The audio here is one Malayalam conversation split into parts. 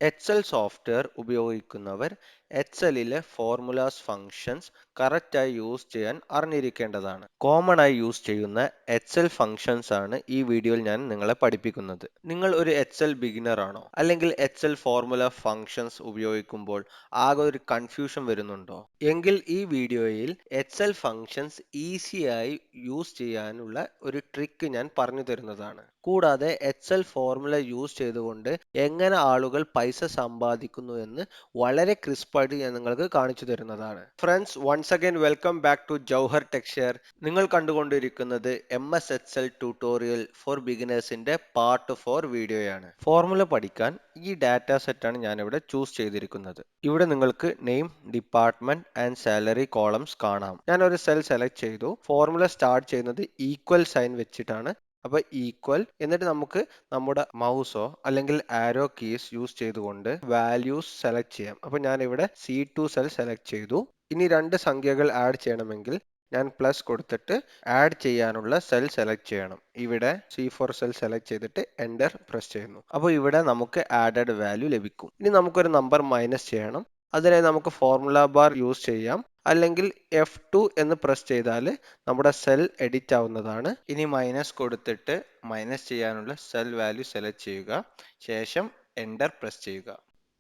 എക്സൽ സോഫ്റ്റ്വെയർ ഉപയോഗിക്കുന്നവർ എക്സലിലെ ഫോർമുലാസ് ഫങ്ഷൻസ് കറക്റ്റായി യൂസ് ചെയ്യാൻ അറിഞ്ഞിരിക്കേണ്ടതാണ്. കോമൺ ആയി യൂസ് ചെയ്യുന്ന എക്സൽ ഫങ്ഷൻസ് ആണ് ഈ വീഡിയോയിൽ ഞാൻ നിങ്ങളെ പഠിപ്പിക്കുന്നത്. നിങ്ങൾ ഒരു എക്സൽ ബിഗിനർ ആണോ? അല്ലെങ്കിൽ എക്സൽ ഫോർമുല ഫങ്ഷൻസ് ഉപയോഗിക്കുമ്പോൾ ആകെ ഒരു കൺഫ്യൂഷൻ വരുന്നുണ്ടോ? എങ്കിൽ ഈ വീഡിയോയിൽ എക്സൽ ഫങ്ഷൻസ് ഈസിയായി യൂസ് ചെയ്യാനുള്ള ഒരു ട്രിക്ക് ഞാൻ പറഞ്ഞു തരുന്നതാണ്. കൂടാതെ എക്സൽ ഫോർമുല യൂസ് ചെയ്തുകൊണ്ട് എങ്ങനെ ആളുകൾ പൈസ സമ്പാദിക്കുന്നു എന്ന് വളരെ ക്രിസ്പായിട്ട് ഞാൻ നിങ്ങൾക്ക് കാണിച്ചു തരുന്നതാണ്. Friends, once again welcome back to Jouhar texture. നിങ്ങൾ കണ്ടുകൊണ്ടിരിക്കുന്നത് MS എക്സൽ ട്യൂട്ടോറിയൽ ഫോർ ബിഗിനേഴ്സിന്റെ പാർട്ട് 4 വീഡിയോയാണ്. ഫോർമുല പഠിക്കാൻ ഈ ഡാറ്റ സെറ്റാണ് ഞാൻ ഇവിടെ ചൂസ് ചെയ്തിരിക്കുന്നത്. ഇവിടെ നിങ്ങൾക്ക് name, department and salary columns കാണാം. ഞാൻ ഒരു സെൽ സെലക്ട് ചെയ്തു. ഫോർമുല സ്റ്റാർട്ട് ചെയ്യുന്നത് ഈക്വൽ സൈൻ വെച്ചിട്ടാണ്. അപ്പോൾ ഈക്വൽ എന്നിട്ട് നമുക്ക് നമ്മുടെ മൗസോ അല്ലെങ്കിൽ ആരോ കീസ് യൂസ് ചെയ്തുകൊണ്ട് വാല്യൂസ് സെലക്ട് ചെയ്യാം. അപ്പോൾ ഞാൻ ഇവിടെ C2 സെൽ സെലക്ട് ചെയ്തു. ഇനി രണ്ട് സംഖ്യകൾ ആഡ് ചെയ്യണമെങ്കിൽ ഞാൻ പ്ലസ് കൊടുത്തിട്ട് ആഡ് ചെയ്യാനുള്ള സെൽ സെലക്ട് ചെയ്യണം. ഇവിടെ C4 സെൽ സെലക്ട് ചെയ്തിട്ട് എൻ്റർ പ്രസ് ചെയ്യുന്നു. അപ്പോൾ ഇവിടെ നമുക്ക് ആഡഡ് വാല്യൂ ലഭിക്കും. ഇനി നമുക്കൊരു നമ്പർ മൈനസ് ചെയ്യണം. അതിനായി നമുക്ക് ഫോർമുല ബാർ യൂസ് ചെയ്യാം, അല്ലെങ്കിൽ F2 എന്ന് പ്രസ് ചെയ്താൽ നമ്മുടെ സെൽ എഡിറ്റ് ആവുന്നതാണ്. ഇനി മൈനസ് കൊടുത്തിട്ട് മൈനസ് ചെയ്യാനുള്ള സെൽ വാല്യൂ സെലക്ട് ചെയ്യുക. ശേഷം എൻ്റർ പ്രസ് ചെയ്യുക.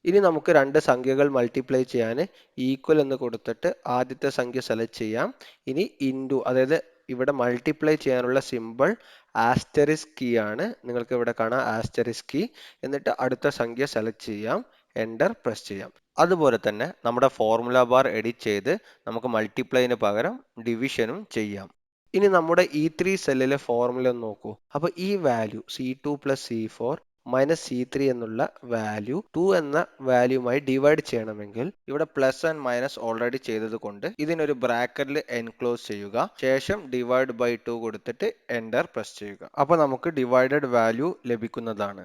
ഇനി നമുക്ക് രണ്ട് സംഖ്യകൾ മൾട്ടിപ്ലൈ ചെയ്യാൻ ഈക്വൽ എന്ന് കൊടുത്തിട്ട് ആദ്യത്തെ സംഖ്യ സെലക്ട് ചെയ്യാം. ഇനി ഇൻറ്റു, അതായത് ഇവിടെ മൾട്ടിപ്ലൈ ചെയ്യാനുള്ള സിമ്പിൾ ആസ്റ്ററിസ്ക് കീ ആണ്. നിങ്ങൾക്ക് ഇവിടെ കാണാം ആസ്റ്ററിസ്ക് കീ. എന്നിട്ട് അടുത്ത സംഖ്യ സെലക്ട് ചെയ്യാം, എൻ്റർ പ്രസ് ചെയ്യാം. അതുപോലെ തന്നെ നമ്മുടെ ഫോർമുല ബാർ എഡിറ്റ് ചെയ്ത് നമുക്ക് മൾട്ടിപ്ലൈന് പകരം ഡിവിഷനും ചെയ്യാം. ഇനി നമ്മുടെ E3 സെല്ലിലെ ഫോർമുല ഒന്ന് നോക്കൂ. അപ്പോൾ ഈ value C2 plus C4 minus C3 എന്നുള്ള വാല്യൂ 2 എന്ന വാല്യൂമായി ഡിവൈഡ് ചെയ്യണമെങ്കിൽ ഇവിടെ പ്ലസ് ആൻഡ് മൈനസ് ഓൾറെഡി ചെയ്തത് കൊണ്ട് ഇതിനൊരു ബ്രാക്കറ്റിൽ എൻക്ലോസ് ചെയ്യുക. ശേഷം ഡിവൈഡ് ബൈ 2 കൊടുത്തിട്ട് എൻ്റർ പ്രസ് ചെയ്യുക. അപ്പോൾ നമുക്ക് ഡിവൈഡഡ് വാല്യൂ ലഭിക്കുന്നതാണ്.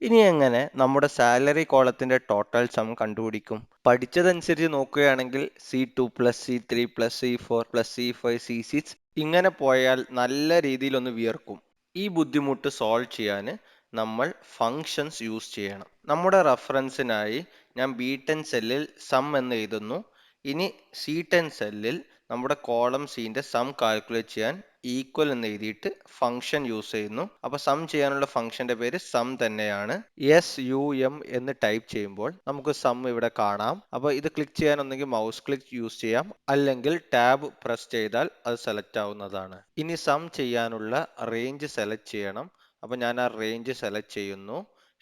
ഇനി എങ്ങനെ നമ്മുടെ സാലറി കോളത്തിന്റെ ടോട്ടൽ സം കണ്ടുപിടിക്കും? പഠിച്ചതനുസരിച്ച് നോക്കുകയാണെങ്കിൽ C2 plus C3 plus C4 plus C5 C6 ഇങ്ങനെ പോയാൽ നല്ല രീതിയിൽ ഒന്ന് വിയർക്കും. ഈ ബുദ്ധിമുട്ട് സോൾവ് ചെയ്യാൻ നമ്മൾ ഫങ്ഷൻസ് യൂസ് ചെയ്യണം. നമ്മുടെ റെഫറൻസിനായി ഞാൻ B10 സെല്ലിൽ സം എന്ന് എഴുതുന്നു. ഇനി C10 സെല്ലിൽ നമ്മുടെ കോളം സീന്റെ സം കാൽക്കുലേറ്റ് ചെയ്യാൻ ഈക്വൽ എന്ന് എഴുതിയിട്ട് ഫംഗ്ഷൻ യൂസ് ചെയ്യുന്നു. അപ്പൊ സം ചെയ്യാനുള്ള ഫംഗ്ഷന്റെ പേര് സം തന്നെയാണ്. SUM എന്ന് ടൈപ്പ് ചെയ്യുമ്പോൾ നമുക്ക് സം ഇവിടെ കാണാം. അപ്പൊ ഇത് ക്ലിക്ക് ചെയ്യാൻ ഒന്നെങ്കിൽ മൗസ് ക്ലിക്ക് യൂസ് ചെയ്യാം, അല്ലെങ്കിൽ ടാബ് പ്രസ് ചെയ്താൽ അത് സെലക്ട് ആവുന്നതാണ്. ഇനി സം ചെയ്യാനുള്ള റേഞ്ച് സെലക്ട് ചെയ്യണം. അപ്പൊ ഞാൻ ആ റേഞ്ച് സെലക്ട് ചെയ്യുന്നു.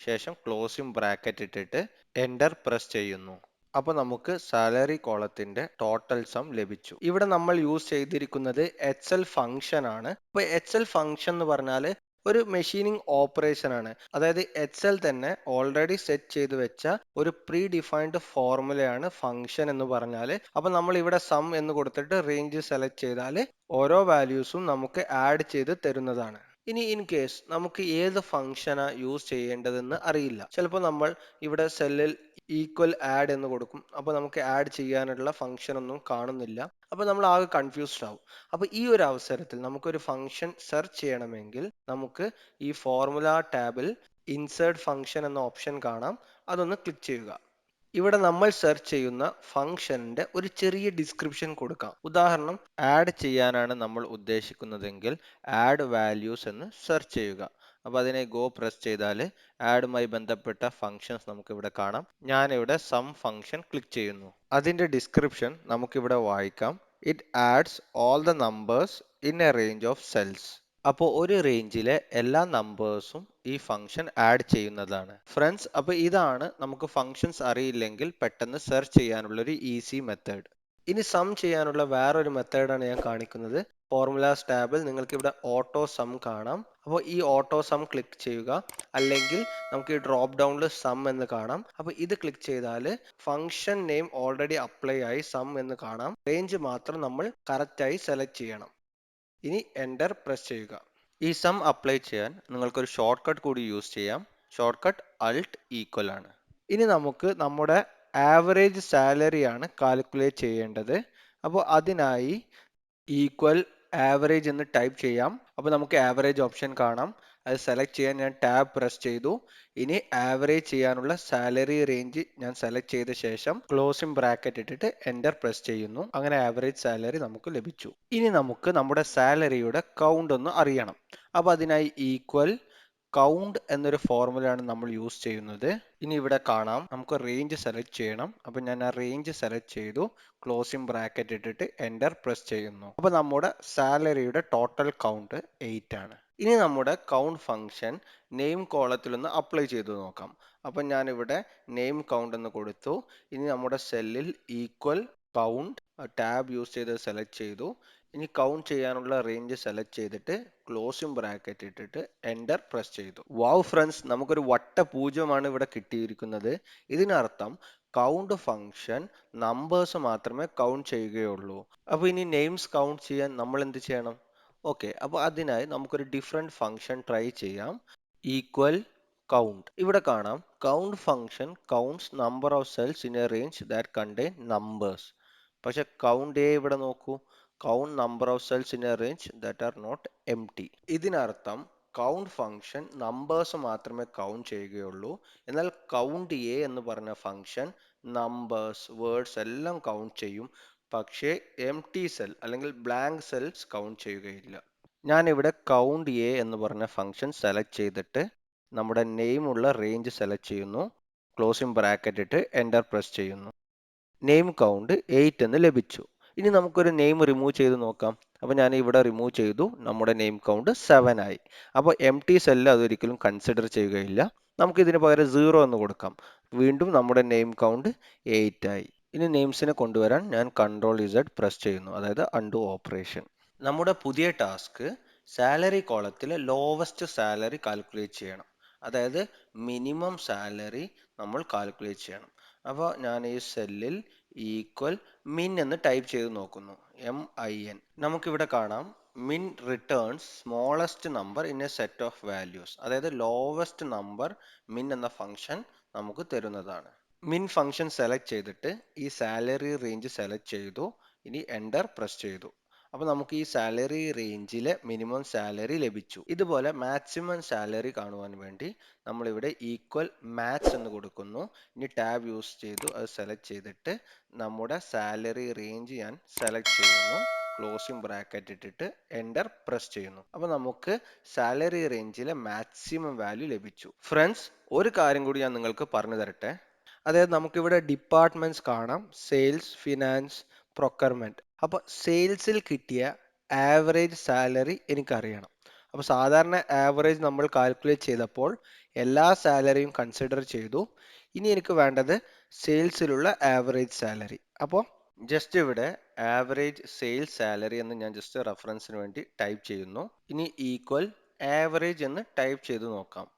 ശേഷം ക്ലോസിംഗ് ബ്രാക്കറ്റ് ഇട്ടിട്ട് എൻ്റർ പ്രസ് ചെയ്യുന്നു. അപ്പോൾ നമുക്ക് സാലറി കോളത്തിന്റെ ടോട്ടൽ സം ലഭിച്ചു. ഇവിടെ നമ്മൾ യൂസ് ചെയ്തിരിക്കുന്നത് എക്സൽ ഫംഗ്ഷൻ ആണ്. അപ്പോൾ എക്സൽ ഫംഗ്ഷൻ എന്ന് പറഞ്ഞാൽ ഒരു മെഷീനിങ് ഓപ്പറേഷൻ ആണ്. അതായത് എക്സൽ തന്നെ ഓൾറെഡി സെറ്റ് ചെയ്ത് വെച്ച ഒരു പ്രീ ഡിഫൈൻഡ് ഫോർമുലയാണ് ഫംഗ്ഷൻ എന്ന് പറഞ്ഞാൽ. അപ്പോൾ നമ്മൾ ഇവിടെ സം എന്ന് കൊടുത്തിട്ട് റേഞ്ച് സെലക്ട് ചെയ്താൽ ഓരോ വാല്യൂസും നമുക്ക് ആഡ് ചെയ്ത് തരുന്നതാണ്. ഇനി ഇൻ കേസ് നമുക്ക് ഏത് ഫംഗ്ഷനാ യൂസ് ചെയ്യേണ്ടതെന്ന് അറിയില്ല. ചിലപ്പോൾ നമ്മൾ ഇവിടെ സെല്ലിൽ ഈക്വൽ ആഡ് എന്ന് കൊടുക്കും. അപ്പോൾ നമുക്ക് ആഡ് ചെയ്യാനുള്ള ഫംഗ്ഷൻ ഒന്നും കാണുന്നില്ല. അപ്പോൾ നമ്മൾ ആകെ കൺഫ്യൂസ്ഡ് ആവും. അപ്പോൾ ഈ ഒരു അവസരത്തിൽ നമുക്കൊരു ഫംഗ്ഷൻ സെർച്ച് ചെയ്യണമെങ്കിൽ നമുക്ക് ഈ ഫോർമുല ടാബിൽ ഇൻസേർട്ട് ഫംഗ്ഷൻ എന്ന ഓപ്ഷൻ കാണാം. അതൊന്ന് ക്ലിക്ക് ചെയ്യുക. ഇവിടെ നമ്മൾ സെർച്ച് ചെയ്യുന്ന ഫംഗ്ഷന്റെ ഒരു ചെറിയ ഡിസ്ക്രിപ്ഷൻ കൊടുക്കാം. ഉദാഹരണം, ആഡ് ചെയ്യാനാണ് നമ്മൾ ഉദ്ദേശിക്കുന്നതെങ്കിൽ ആഡ് വാല്യൂസ് എന്ന് സെർച്ച് ചെയ്യുക. അപ്പോൾ അതിനെ ഗോ പ്രസ് ചെയ്താൽ ആഡുമായി ബന്ധപ്പെട്ട ഫങ്ഷൻസ് നമുക്ക് ഇവിടെ കാണാം. ഞാനിവിടെ സം ഫംഗ്ഷൻ ക്ലിക്ക് ചെയ്യുന്നു. അതിന്റെ ഡിസ്ക്രിപ്ഷൻ നമുക്കിവിടെ വായിക്കാം. It ads all the numbers in a range of cells. അപ്പോൾ ഒരു റേഞ്ചിലെ എല്ലാ നമ്പേഴ്സും ഈ ഫംഗ്ഷൻ ആഡ് ചെയ്യുന്നതാണ്. ഫ്രണ്ട്സ്, അപ്പോൾ ഇതാണ് നമുക്ക് ഫങ്ഷൻസ് അറിയില്ലെങ്കിൽ പെട്ടെന്ന് സെർച്ച് ചെയ്യാനുള്ള ഒരു ഈസി മെത്തേഡ്. ഇനി സം ചെയ്യാനുള്ള വേറൊരു മെത്തേഡാണ് ഞാൻ കാണിക്കുന്നത്. ഫോർമുലാസ് ടാബിൽ നിങ്ങൾക്ക് ഇവിടെ ഓട്ടോ സം കാണാം. അപ്പോൾ ഈ ഓട്ടോ സം ക്ലിക്ക് ചെയ്യുക, അല്ലെങ്കിൽ നമുക്ക് ഈ ഡ്രോപ്പ് ഡൗണിൽ സം എന്ന് കാണാം. അപ്പോൾ ഇത് ക്ലിക്ക് ചെയ്താൽ ഫംഗ്ഷൻ നെയിം ഓൾറെഡി അപ്ലൈ ആയി സം എന്ന് കാണാം. റേഞ്ച് മാത്രം നമ്മൾ കറക്റ്റായി സെലക്ട് ചെയ്യണം. ഇനി എൻ്റർ പ്രസ് ചെയ്യുക. ഈ സം അപ്ലൈ ചെയ്യാൻ നിങ്ങൾക്കൊരു ഷോർട്ട് കട്ട് കൂടി യൂസ് ചെയ്യാം. ഷോർട്ട് കട്ട് അൾട്ട് ഈക്വൽ ആണ്. ഇനി നമുക്ക് നമ്മുടെ ആവറേജ് സാലറി ആണ് കാൽക്കുലേറ്റ് ചെയ്യേണ്ടത്. അപ്പോൾ അതിനായി ഈക്വൽ ആവറേജ് എന്ന് ടൈപ്പ് ചെയ്യാം. അപ്പോൾ നമുക്ക് ആവറേജ് ഓപ്ഷൻ കാണാം. അത് സെലക്ട് ചെയ്യാൻ ഞാൻ ടാബ് പ്രസ് ചെയ്തു. ഇനി ആവറേജ് ചെയ്യാനുള്ള സാലറി റേഞ്ച് ഞാൻ സെലക്ട് ചെയ്ത ശേഷം ക്ലോസിംഗ് ബ്രാക്കറ്റ് ഇട്ടിട്ട് എൻ്റർ പ്രസ് ചെയ്യുന്നു. അങ്ങനെ ആവറേജ് സാലറി നമുക്ക് ലഭിച്ചു. ഇനി നമുക്ക് നമ്മുടെ സാലറിയുടെ കൗണ്ട് ഒന്ന് അറിയണം. അപ്പോൾ അതിനായി ഈക്വൽ കൗണ്ട് എന്നൊരു ഫോർമുലയാണ് നമ്മൾ യൂസ് ചെയ്യുന്നത്. ഇനി ഇവിടെ കാണാം നമുക്ക് റേഞ്ച് സെലക്ട് ചെയ്യണം. അപ്പോൾ ഞാൻ ആ റേഞ്ച് സെലക്ട് ചെയ്തു, ക്ലോസിംഗ് ബ്രാക്കറ്റ് ഇട്ടിട്ട് എൻ്റർ പ്രസ് ചെയ്യുന്നു. അപ്പോൾ നമ്മുടെ സാലറിയുടെ ടോട്ടൽ കൗണ്ട് 8 ആണ്. ഇനി നമ്മുടെ കൗണ്ട് ഫംഗ്ഷൻ നെയിം കോളത്തിൽ ഒന്ന് അപ്ലൈ ചെയ്ത് നോക്കാം. അപ്പം ഞാനിവിടെ നെയിം കൗണ്ട് എന്ന് കൊടുത്തു. ഇനി നമ്മുടെ സെല്ലിൽ ഈക്വൽ കൗണ്ട് ടാബ് യൂസ് ചെയ്ത് സെലക്ട് ചെയ്തു. ഇനി കൗണ്ട് ചെയ്യാനുള്ള റേഞ്ച് സെലക്ട് ചെയ്തിട്ട് ക്ലോസിംഗ് ബ്രാക്കറ്റ് ഇട്ടിട്ട് എൻ്റർ പ്രസ് ചെയ്തു. വാവ് ഫ്രണ്ട്സ്, നമുക്കൊരു വട്ട പൂജ്യമാണ് ഇവിടെ കിട്ടിയിരിക്കുന്നത്. ഇതിനർത്ഥം കൗണ്ട് ഫംഗ്ഷൻ നമ്പേഴ്സ് മാത്രമേ കൗണ്ട് ചെയ്യുകയുള്ളൂ. അപ്പോൾ ഇനി നെയിംസ് കൗണ്ട് ചെയ്യാൻ നമ്മൾ എന്ത് ചെയ്യണം? ഓക്കെ, അപ്പോൾ അതിനായി നമുക്കൊരു ഡിഫറെൻറ്റ് ഫംഗ്ഷൻ ട്രൈ ചെയ്യാം. Equal count. ഇവിടെ കാണാം count function counts number of cells in a range that contain numbers. പക്ഷെ കൗണ്ട് എ ഇവിടെ നോക്കൂ, count number of cells in a range that are not empty. ഇതിനർത്ഥം കൗണ്ട് ഫംഗ്ഷൻ നമ്പേഴ്സ് മാത്രമേ കൗണ്ട് ചെയ്യുകയുള്ളൂ. എന്നാൽ കൗണ്ട് എ എന്ന് പറഞ്ഞ ഫംഗ്ഷൻ നമ്പേഴ്സ്, വേർഡ്സ് എല്ലാം കൗണ്ട് ചെയ്യും. പക്ഷേ എം ടി സെൽ അല്ലെങ്കിൽ ബ്ലാങ്ക് സെൽസ് കൗണ്ട് ചെയ്യുകയില്ല. ഞാനിവിടെ കൗണ്ട് എ എന്ന് പറഞ്ഞ ഫംഗ്ഷൻ സെലക്ട് ചെയ്തിട്ട് നമ്മുടെ നെയിം ഉള്ള റേഞ്ച് സെലക്ട് ചെയ്യുന്നു. ക്ലോസിംഗ് ബ്രാക്കറ്റ് ഇട്ട് എൻ്റർ പ്രസ് ചെയ്യുന്നു. നെയിം കൗണ്ട് 8 എന്ന് ലഭിച്ചു. ഇനി നമുക്കൊരു നെയിം റിമൂവ് ചെയ്ത് നോക്കാം. അപ്പോൾ ഞാൻ ഇവിടെ റിമൂവ് ചെയ്തു, നമ്മുടെ നെയിം കൗണ്ട് 7 ആയി. അപ്പോൾ എം ടി സെല്ല് അതൊരിക്കലും കൺസിഡർ ചെയ്യുകയില്ല. നമുക്ക് ഇതിന് പകരം 0 എന്ന് കൊടുക്കാം. വീണ്ടും നമ്മുടെ നെയിം കൗണ്ട് 8 ആയി. ഇനി നെയിംസിനെ കൊണ്ടുവരാൻ ഞാൻ കൺട്രോൾ Z പ്രസ് ചെയ്യുന്നു, അതായത് അൺഡു ഓപ്പറേഷൻ. നമ്മുടെ പുതിയ ടാസ്ക് സാലറി കോളത്തിലെ ലോവസ്റ്റ് സാലറി കാൽക്കുലേറ്റ് ചെയ്യണം. അതായത് മിനിമം സാലറി നമ്മൾ കാൽക്കുലേറ്റ് ചെയ്യണം. അപ്പോൾ ഞാൻ ഈ സെല്ലിൽ ഈക്വൽ മിൻ എന്ന് ടൈപ്പ് ചെയ്ത് നോക്കുന്നു, MIN. നമുക്കിവിടെ കാണാം മിൻ returns smallest number in A set of values. അതായത് ലോവസ്റ്റ് നമ്പർ മിൻ എന്ന ഫംഗ്ഷൻ നമുക്ക് തരുന്നതാണ്. മിൻ ഫംഗ്ഷൻ സെലക്ട് ചെയ്തിട്ട് ഈ സാലറി റേഞ്ച് സെലക്ട് ചെയ്തു. ഇനി എൻ്റർ പ്രസ് ചെയ്തു. അപ്പോൾ നമുക്ക് ഈ സാലറി റേഞ്ചിലെ മിനിമം സാലറി ലഭിച്ചു. ഇതുപോലെ മാക്സിമം സാലറി കാണുവാൻ വേണ്ടി നമ്മളിവിടെ ഈക്വൽ മാക്സ് എന്ന് കൊടുക്കുന്നു. ഇനി ടാബ് യൂസ് ചെയ്തു അത് സെലക്ട് ചെയ്തിട്ട് നമ്മുടെ സാലറി റേഞ്ച് ഞാൻ സെലക്ട് ചെയ്യുന്നു. ക്ലോസിംഗ് ബ്രാക്കറ്റ് ഇട്ടിട്ട് എൻ്റർ പ്രസ് ചെയ്യുന്നു. അപ്പോൾ നമുക്ക് സാലറി റേഞ്ചിലെ മാക്സിമം വാല്യൂ ലഭിച്ചു. ഫ്രണ്ട്സ്, ഒരു കാര്യം കൂടി ഞാൻ നിങ്ങൾക്ക് പറഞ്ഞു തരട്ടെ. അതായത് നമുക്കിവിടെ ഡിപ്പാർട്ട്മെന്റ്സ് കാണാം, സെയിൽസ്, ഫിനാൻസ്, പ്രൊക്യൂർമെന്റ്. അപ്പോൾ സെയിൽസിൽ കിട്ടിയ ആവറേജ് സാലറി എനിക്കറിയണം. അപ്പോൾ സാധാരണ ആവറേജ് നമ്മൾ കാൽക്കുലേറ്റ് ചെയ്തപ്പോൾ എല്ലാ സാലറിയും കൺസിഡർ ചെയ്തു. ഇനി എനിക്ക് വേണ്ടത് സെയിൽസിലുള്ള ആവറേജ് സാലറി. അപ്പോൾ ജസ്റ്റ് ഇവിടെ ആവറേജ് സെയിൽസ് സാലറി എന്ന് ഞാൻ ജസ്റ്റ് റെഫറൻസിന് വേണ്ടി ടൈപ്പ് ചെയ്യുന്നു. ഇനി ഈക്വൽ ആവറേജ് എന്ന് ടൈപ്പ് ചെയ്ത് നോക്കാം.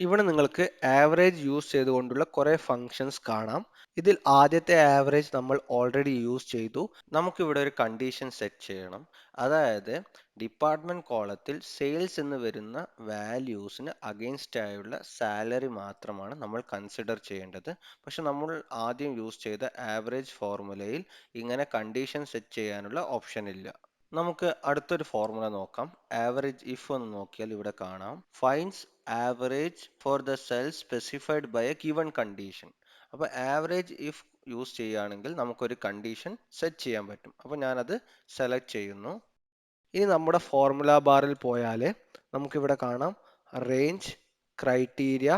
ഇവിടെ നിങ്ങൾക്ക് ആവറേജ് യൂസ് ചെയ്തുകൊണ്ടുള്ള കുറേ ഫങ്ഷൻസ് കാണാം. ഇതിൽ ആദ്യത്തെ ആവറേജ് നമ്മൾ ഓൾറെഡി യൂസ് ചെയ്തു. നമുക്കിവിടെ ഒരു കണ്ടീഷൻ സെറ്റ് ചെയ്യണം. അതായത് ഡിപ്പാർട്ട്മെന്റ് കോളത്തിൽ സെയിൽസ് എന്ന് വരുന്ന വാല്യൂസിന് അഗെയിൻസ്റ്റ് ആയുള്ള സാലറി മാത്രമാണ് നമ്മൾ കൺസിഡർ ചെയ്യേണ്ടത്. പക്ഷെ നമ്മൾ ആദ്യം യൂസ് ചെയ്ത ആവറേജ് ഫോർമുലയിൽ ഇങ്ങനെ കണ്ടീഷൻ സെറ്റ് ചെയ്യാനുള്ള ഓപ്ഷൻ ഇല്ല. നമുക്ക് അടുത്തൊരു ഫോർമുല നോക്കാം. ആവറേജ് ഇഫ് എന്ന് നോക്കിയാൽ ഇവിടെ കാണാം finds average for the cell specified by a given condition. അപ്പോൾ ആവറേജ് ഇഫ് യൂസ് ചെയ്യുകയാണെങ്കിൽ നമുക്കൊരു കണ്ടീഷൻ സെറ്റ് ചെയ്യാൻ പറ്റും. അപ്പോൾ ഞാനത് സെലക്ട് ചെയ്യുന്നു. ഇനി നമ്മുടെ ഫോർമുല ബാറിൽ പോയാൽ നമുക്കിവിടെ കാണാം റേഞ്ച്, ക്രൈറ്റീരിയ,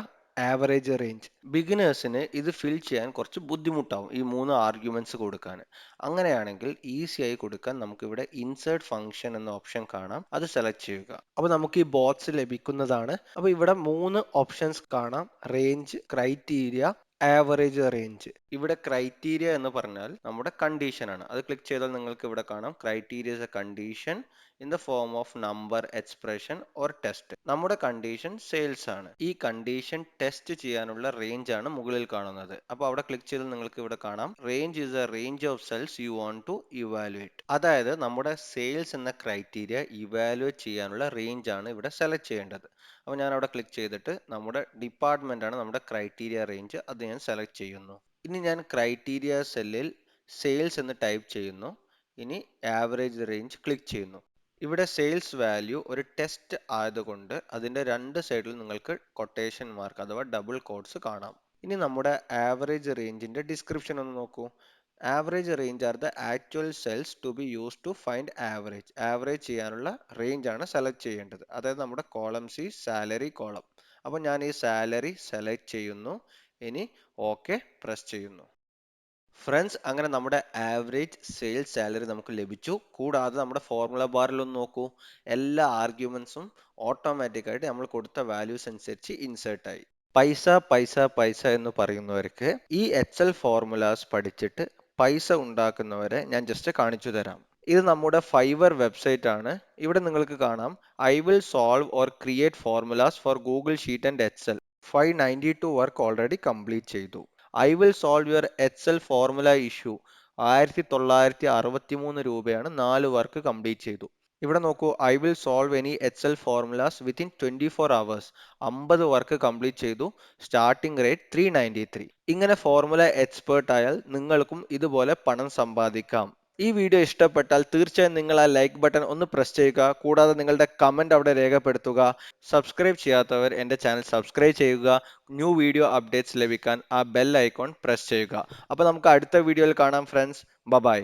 ആവറേജ് റേഞ്ച്. ബിഗിനേഴ്സിന് ഇത് ഫിൽ ചെയ്യാൻ കുറച്ച് ബുദ്ധിമുട്ടാവും ഈ 3 ആർഗ്യുമെന്റ്സ് കൊടുക്കാൻ. അങ്ങനെയാണെങ്കിൽ ഈസി ആയി കൊടുക്കാൻ നമുക്കിവിടെ ഇൻസേർട്ട് ഫംഗ്ഷൻ എന്ന ഓപ്ഷൻ കാണാം, അത് സെലക്ട് ചെയ്യുക. അപ്പോൾ നമുക്ക് ഈ ബോക്സ് ലഭിക്കുന്നതാണ്. അപ്പോൾ ഇവിടെ 3 ഓപ്ഷൻസ് കാണാം, റേഞ്ച്, ക്രൈറ്റീരിയ, ആവറേജ് റേഞ്ച്. ഇവിടെ ക്രൈറ്റീരിയ എന്ന് പറഞ്ഞാൽ നമ്മുടെ കണ്ടീഷൻ ആണ്. അത് ക്ലിക്ക് ചെയ്താൽ നിങ്ങൾക്ക് ഇവിടെ കാണാം criteria is A condition in the form of number, expression or test. നമ്മുടെ കണ്ടീഷൻ സെയിൽസ് ആണ്. ഈ കണ്ടീഷൻ ടെസ്റ്റ് ചെയ്യാനുള്ള റേഞ്ച് ആണ് മുകളിൽ കാണുന്നത്. അപ്പോൾ അവിടെ ക്ലിക്ക് ചെയ്താൽ നിങ്ങൾക്ക് ഇവിടെ കാണാം range is a range of cells you want to evaluate. അതായത് നമ്മുടെ സെയിൽസ് എന്ന ക്രൈറ്റീരിയ ഇവാലുവേറ്റ് ചെയ്യാനുള്ള റേഞ്ച് ആണ് ഇവിടെ സെലക്ട് ചെയ്യേണ്ടത്. അപ്പോൾ ഞാൻ അവിടെ ക്ലിക്ക് ചെയ്തിട്ട് നമ്മുടെ ഡിപ്പാർട്ട്മെന്റ് ആണ് നമ്മുടെ ക്രൈറ്റീരിയ റേഞ്ച്, അത് ഞാൻ സെലക്ട് ചെയ്യുന്നു. ഇനി ഞാൻ ക്രൈറ്റീരിയ സെല്ലിൽ സെയിൽസ് എന്ന് ടൈപ്പ് ചെയ്യുന്നു. ഇനി ആവറേജ് റേഞ്ച് ക്ലിക്ക് ചെയ്യുന്നു. ഇവിടെ സെയിൽസ് വാല്യൂ ഒരു ടെസ്റ്റ് ആയതുകൊണ്ട് അതിന്റെ രണ്ട് സൈഡിലും നിങ്ങൾക്ക് കൊട്ടേഷൻ മാർക്ക് അഥവാ ഡബിൾ കോട്ട്സ് കാണാം. ഇനി നമ്മുടെ ആവറേജ് റേഞ്ചിന്റെ ഡിസ്ക്രിപ്ഷൻ ഒന്ന് നോക്കൂ. Average range are the actual cells to be use to find average. Average ചെയ്യാനുള്ള റേഞ്ച് ആണ് സെലക്ട് ചെയ്യേണ്ടത്. അതായത് നമ്മുടെ കോളം സി സാലറി കോളം. അപ്പോൾ ഞാൻ ഈ സാലറി സെലക്ട് ചെയ്യുന്നു. ഇനി ഓക്കെ പ്രസ് ചെയ്യുന്നു. ഫ്രണ്ട്സ്, അങ്ങനെ നമ്മുടെ ആവറേജ് സെയിൽസ് സാലറി നമുക്ക് ലഭിച്ചു. കൂടാതെ നമ്മുടെ ഫോർമുല ബാറിൽ ഒന്ന് നോക്കൂ. എല്ലാ ആർഗ്യുമെന്റ്സും ഓട്ടോമാറ്റിക് ആയിട്ട് നമ്മൾ കൊടുത്ത വാല്യൂസ് അനുസരിച്ച് ഇൻസേർട്ട് ആയി. പൈസ പൈസ പൈസ എന്ന് പറയുന്നവർക്ക് ഈ എക്സൽ ഫോർമുലാസ് പഠിച്ചിട്ട് പൈസ ഉണ്ടാക്കുന്നവരെ ഞാൻ ജസ്റ്റ് കാണിച്ചു തരാം. ഇത് നമ്മുടെ ഫൈവർ വെബ്സൈറ്റ് ആണ്. ഇവിടെ നിങ്ങൾക്ക് കാണാം I will solve or create formulas for Google sheet and Excel. 592 work already complete ചെയ്തു. I will solve your Excel formula issue. 1963 രൂപയാണ് 4 വർക്ക് കംപ്ലീറ്റ് ചെയ്തു. ഇവിടെ നോക്കൂ, I will solve any Excel formulas within 24 hours. 50 work complete ചെയ്തു. Starting rate 393. ഇങ്ങനെ ഫോർമുല എക്സ്പേർട്ട് ആയാൽ നിങ്ങൾക്കും ഇതുപോലെ പണം സമ്പാദിക്കാം. ഈ വീഡിയോ ഇഷ്ടപ്പെട്ടാൽ തീർച്ചയായും നിങ്ങൾ ആ ലൈക്ക് ബട്ടൺ ഒന്ന് പ്രസ് ചെയ്യുക. കൂടാതെ നിങ്ങളുടെ കമന്റ് അവിടെ രേഖപ്പെടുത്തുക. സബ്സ്ക്രൈബ് ചെയ്യാത്തവർ എൻ്റെ ചാനൽ സബ്സ്ക്രൈബ് ചെയ്യുക. ന്യൂ വീഡിയോ അപ്ഡേറ്റ്സ് ലഭിക്കാൻ ആ ബെൽ ഐക്കോൺ പ്രസ് ചെയ്യുക. അപ്പോൾ നമുക്ക് അടുത്ത വീഡിയോയിൽ കാണാം ഫ്രണ്ട്സ്. ബൈ.